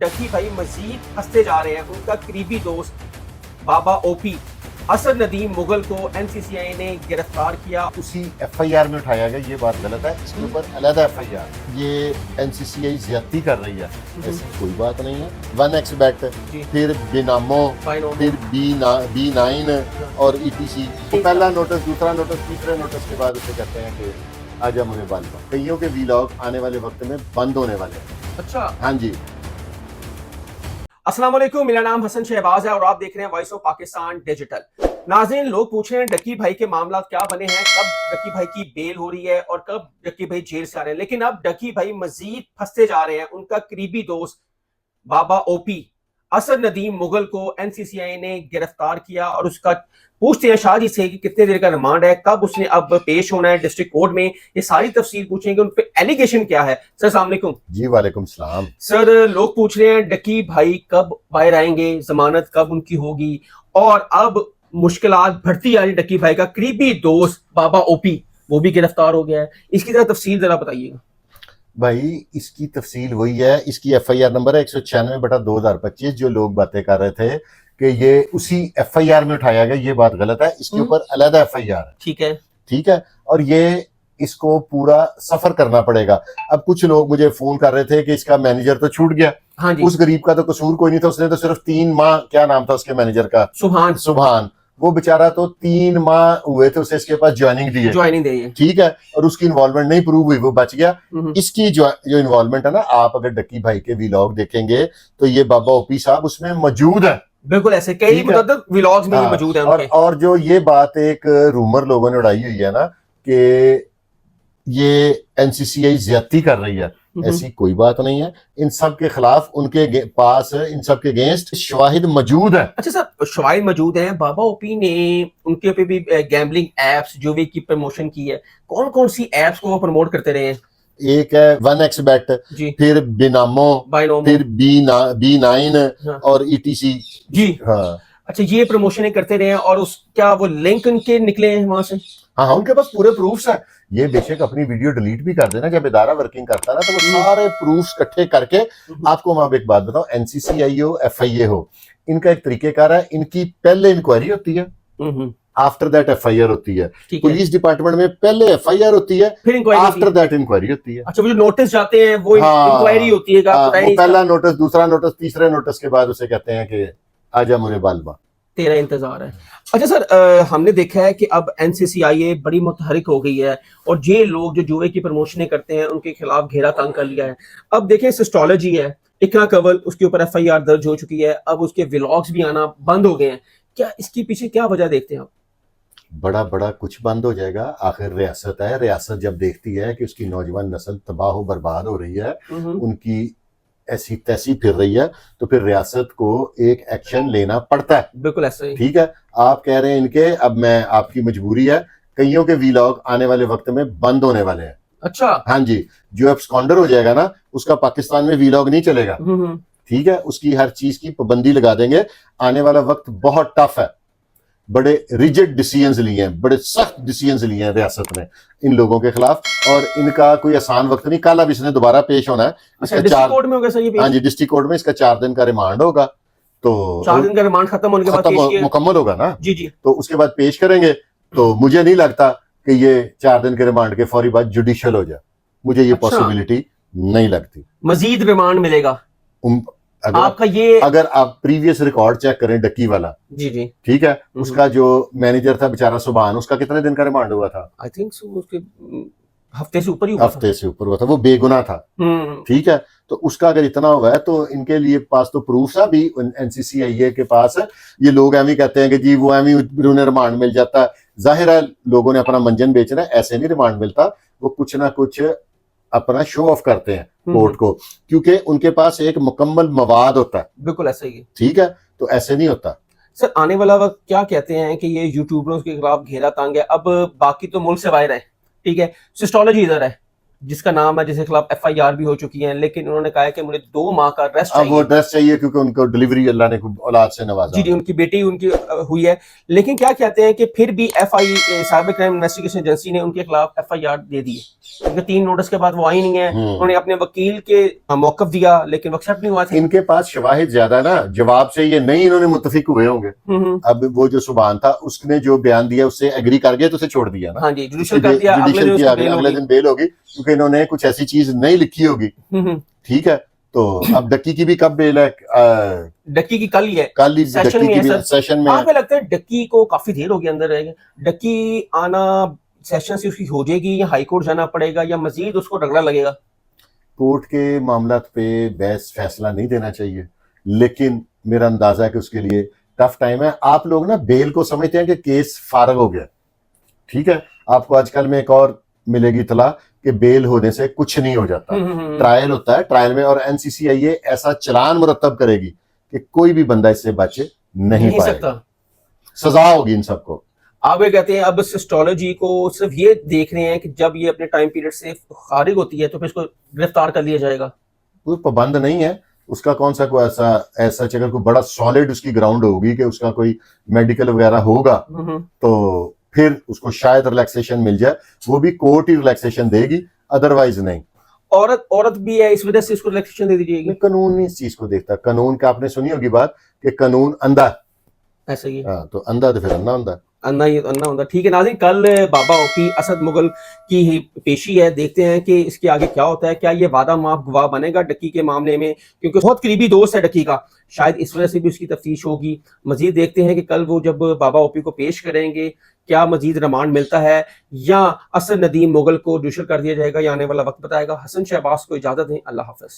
डकी भाई मजीद फंसते जा रहे हैं। उनका करीबी दोस्त बाबा ओपी असद नदीम मुगल को एनसीसीआई ने गिरफ्तार किया। उसी एफआईआर में उठाया गया, ये बात गलत है। इसके ऊपर अलग एफआईआर। ये एनसीसीआई ज्यादती कर रही है, ऐसी कोई बात नहीं है। 1x बेट, फिर बिनामो, फिर B9 और ETC। तो पहला नोटिस, दूसरा नोटिस, तीसरे नोटिस के बाद उसे कहते हैं कि आजा मुझे बाल बा। कईयों के वीलॉग आने वाले वक्त में बंद होने वाले हैं। अच्छा, हाँ जी। अस्सलाम वालेकुम, मेरा नाम हसन शहबाज है और आप देख रहे हैं वॉइस ऑफ पाकिस्तान डिजिटल। नाज़रीन, लोग पूछ रहे हैं डक्की भाई के मामला क्या बने हैं, कब डक्की भाई की बेल हो रही है और कब डक्की भाई जेल से आ रहे हैं। लेकिन अब डक्की भाई मजीद फंसते जा रहे हैं। उनका करीबी दोस्त बाबा ओपी असद नदीम मुगल को एनसीसीआई ने गिरफ्तार किया और उसका पूछते हैं शाह जी से कि कितने देर का रिमांड है, कब उसने अब पेश होना है डिस्ट्रिक्ट कोर्ट में। ये सारी तफसील पूछेंगे, उन पे एलिगेशन क्या है। सर अस्सलाम वालेकुम। जी वालेकुम सलाम। सर, लोग पूछ रहे हैं डक्की भाई कब बाहर आएंगे, जमानत कब उनकी होगी, और अब मुश्किलात बढ़ती आ रही। डक्की भाई का करीबी दोस्त बाबा ओपी वो भी गिरफ्तार हो गया है। इसकी जरा तफसील जरा बताइएगा। भाई इसकी तफसील वही है, इसकी एफआईआर नंबर है 196/2025। जो लोग बातें कर रहे थे कि ये उसी एफआईआर में उठाया गया, ये बात गलत है। इसके ऊपर अलग एफआईआर है। ठीक है। और ये इसको पूरा सफर करना पड़ेगा। अब कुछ लोग मुझे फोन कर रहे थे कि इसका मैनेजर तो छूट गया। हाँ जी। उस गरीब का तो कसूर कोई नहीं था, उसने तो सिर्फ 3 माह, क्या नाम था उसके मैनेजर का, सुभान। वो बेचारा तो 3 माह हुए थे उसे इसके पास ज्वाइनिंग दी है। ठीक है। और उसकी इन्वॉल्वमेंट नहीं प्रूव हुई, वो बच गया। इसकी जो इन्वॉल्वमेंट है ना, आप अगर डक्की भाई के व्लॉग देखेंगे तो ये बाबा ओपी साहब उसमें मौजूद है। बिल्कुल ऐसे कई व्लॉग्स में मौजूद है उनके। और जो ये बात एक रूमर लोगों ने उड़ाई हुई है ना कि ये एनसीसीआई ज्यादती कर रही है, ऐसी कोई बात नहीं है। इन सब के खिलाफ उनके पास इन सब के अगेंस्ट शवाहिद मौजूद है। अच्छा सर, शवाहिद मौजूद हैं। बाबा ओपी ने उनके पे भी गैम्बलिंग एप्स जो भी की प्रमोशन की है। कौन कौन सी एप्स को वो प्रमोट करते रहे हैं? एक है 1x बेट, फिर बिनामो, फिर B9 और ETC। जी हाँ। अच्छा, ये प्रमोशन करते रहे हैं और उस क्या वो लिंक उनके निकले हैं वहां से? हाँ, उनके पास पूरे प्रूफ्स हैं। ये बेशक अपनी वीडियो डिलीट भी कर देना, जब इदारा वर्किंग करता है ना, तो वो सारे प्रूफ्स इकट्ठे करके आपको। मैं एक बात बताऊं, एनसीसीआई हो, FIA हो, इनका एक तरीकेकार है। इनकी पहले इंक्वायरी होती है, आफ्टर दैट एफआईआर होती है। पुलिस डिपार्टमेंट में पहले एफआईआर होती है, फिर आफ्टर दैट इंक्वायरी होती है। अच्छा, वो जो नोटिस जाते हैं वो इंक्वायरी होती है। वो पहला नोटिस, दूसरा नोटिस, तीसरे नोटिस के बाद उसे कहते हैं कि आजा मुझे बालबा, तेरा इंतजार है। अच्छा सर, हमने देखा है कि अब एनसीसीआई बड़ी मुतहरिक हो गई है और ये लोग जो जुए की प्रमोशनें करते हैं उनके खिलाफ घेरा तंग कर लिया है। अब देखें, सिस्टोलॉजी है, इकरा कंवल, उसके ऊपर एफआईआर दर्ज हो चुकी है। अब उसके व्लॉग्स भी आना बंद हो गए हैं। क्या इसके पीछे क्या वजह देखते हैं आप? बड़ा बड़ा कुछ बंद हो जाएगा। आखिर रियासत है, रियासत जब देखती है कि उसकी नौजवान नस्ल तबाह हो बर्बाद हो रही है, उनकी ऐसी तैसी फिर रही है, तो फिर रियासत को एक एक्शन लेना पड़ता है। बिल्कुल ऐसा ही। ठीक है। आप कह रहे हैं इनके, अब मैं, आपकी मजबूरी है। कईयों के व्लॉग आने वाले वक्त में बंद होने वाले हैं। अच्छा। हाँ जी। जो एब्सकॉन्डर हो जाएगा ना, उसका पाकिस्तान में व्लॉग नहीं चलेगा। ठीक है। उसकी हर चीज की पाबंदी लगा देंगे। आने वाला वक्त बहुत टफ है। बड़े रिजिड डिसीजंस लिए हैं, बड़े सख्त डिसीजंस लिए हैं रियासत ने इन लोगों के खिलाफ, और इनका कोई आसान वक्त नहीं। कल अब इसने दोबारा पेश होना है। अच्छा, डिस्ट्रिक्ट कोर्ट में होगा सर ये? हाँ जी, डिस्ट्रिक्ट कोर्ट में इसका 4 दिन का रिमांड होगा। तो 4 दिन का रिमांड खत्म होने के बाद मुकम्मल होगा ना जी। तो उसके बाद पेश करेंगे। तो मुझे नहीं लगता कि ये 4 दिन के रिमांड के फौरी बाद जुडिशियल हो जाए। मुझे ये पॉसिबिलिटी नहीं लगती। मजीद रिमांड मिलेगा आपका? ये अगर आप प्रीवियस रिकॉर्ड चेक करें डक्की वाला, जी ठीक है, उसका जो मैनेजर था बेचारा सुभान, उसका कितने दिन का रिमांड हुआ था? आई थिंक उसके हफ्ते से ऊपर हुआ था। वो बेगुनाह था। ठीक है। तो उसका अगर इतना हुआ है तो इनके लिए पास तो प्रूफ है भी एनसीसीआई के पास है। ये लोग एवं कहते हैं कि जी वो एवं उन्हें रिमांड मिल जाता है। जाहिर है लोगों ने अपना मंजन बेचना है, ऐसे नहीं रिमांड मिलता। वो कुछ ना कुछ अपना शो ऑफ करते हैं कोर्ट को, क्योंकि उनके पास एक मुकम्मल मवाद होता है। बिल्कुल ऐसा ही। ठीक है। तो ऐसे नहीं होता। सर, आने वाला वक्त क्या कहते हैं कि ये यूट्यूबरों के खिलाफ घेरा तंग है। अब बाकी तो मुल्क से बाहर है, ठीक है, सिस्टोलॉजी इधर है, जिसका नाम है, जिसके खिलाफ FIR भी हो चुकी है, लेकिन उन्होंने कहा है कि मुझे 2 माह का रेस्ट अब वो चाहिए। ड्रेस चाहिए क्योंकि उनको डिलीवरी अल्लाह ने खूब औलाद से नवाजा। जी जी, उनकी बेटी उनकी हुई है, लेकिन क्या कहते हैं कि फिर भी साइबर क्राइम इन्वेस्टिगेशन एजेंसी ने उनके खिलाफ FIR दे दी है, क्योंकि 3 नोटिस के बाद वो आई नहीं है। उन्होंने अपने वकील के मौकफ दिया, लेकिन वो एक्सेप्ट नहीं हुआ था। इनके पास शवाहिद ज्यादा ना, जवाब से ये नहीं इन्होंने मुत्तफिक हुए होंगे। अब वो जो सुभान था उसने जो बयान दिया उससे एग्री कर गया तो उसे छोड़ दिया ना। हाँ जी, जुडिशल कर दिया, अगले दिन बेल होगी क्योंकि इन्होंने कुछ ऐसी चीज नहीं लिखी होगी। ठीक है, तो अब डक्की की भी कब बेल है? डक्की की कल ही है, कल ही सेशन डक्की में की भी है। सेशन में आपको लगता है डक्की को काफी देर होगी अंदर रहेगा? डक्की आना सेशन से उसकी हो जाएगी, या हाई कोर्ट जाना पड़ेगा, या मजीद उसको रगड़ा लगेगा? कोर्ट के मामलात पे बहस फैसला नहीं देना चाहिए, लेकिन मेरा अंदाजा है कि उसके लिए टफ टाइम है। आप लोग ना बेल को समझते हैं कि केस फारग हो गया, ठीक है। आपको आजकल में एक और मिलेगी इतला कि बेल होने से कुछ नहीं हो जाता, ट्रायल होता है, ट्रायल में और NCCIA ऐसा चलान मुरतब करेगी कि कोई भी बंदा इससे बचे नहीं पाएगा, सजा होगी इन सबको। आप ये कहते हैं अब सिस्टोलॉजी को सिर्फ ये देख रहे हैं कि जब ये अपने टाइम पीरियड से खारिज होती है तो फिर इसको गिरफ्तार कर लिया जाएगा? कोई पाबंद नहीं है उसका, कौन सा कोई ऐसा अगर कोई बड़ा सॉलिड उसकी ग्राउंड होगी कि उसका कोई मेडिकल वगैरह होगा तो फिर उसको शायद रिलैक्सेशन मिल जाए, वो भी कोर्ट ही रिलैक्सेशन देगी, अदरवाइज नहीं। औरत भी है, इस वजह से इसको रिलैक्सेशन दे दीजिएगी? कानून नहीं इस चीज को देखता, कानून का आपने सुनी होगी बात कि कानून अंधा, ऐसा ही। हाँ, तो अंधा तो फिर अंधा होता, अन्ना ही अन्ना होता। ठीक है नाज़रीन, कल बाबा ओपी असद मुगल की ही पेशी है, देखते हैं कि इसके आगे क्या होता है। क्या ये वादा माफ गवाह बनेगा डक्की के मामले में, क्योंकि बहुत करीबी दोस्त है डक्की का, शायद इस वजह से भी उसकी तफ्तीश होगी। मजीद देखते हैं कि कल वो जब बाबा ओपी को पेश करेंगे क्या मजीद रिमांड मिलता है, या असद नदीम मुगल को जुडिशल कर दिया जाएगा, या आने वाला वक्त बताएगा। हसन शहबाज को इजाजत दें, अल्लाह हाफिज।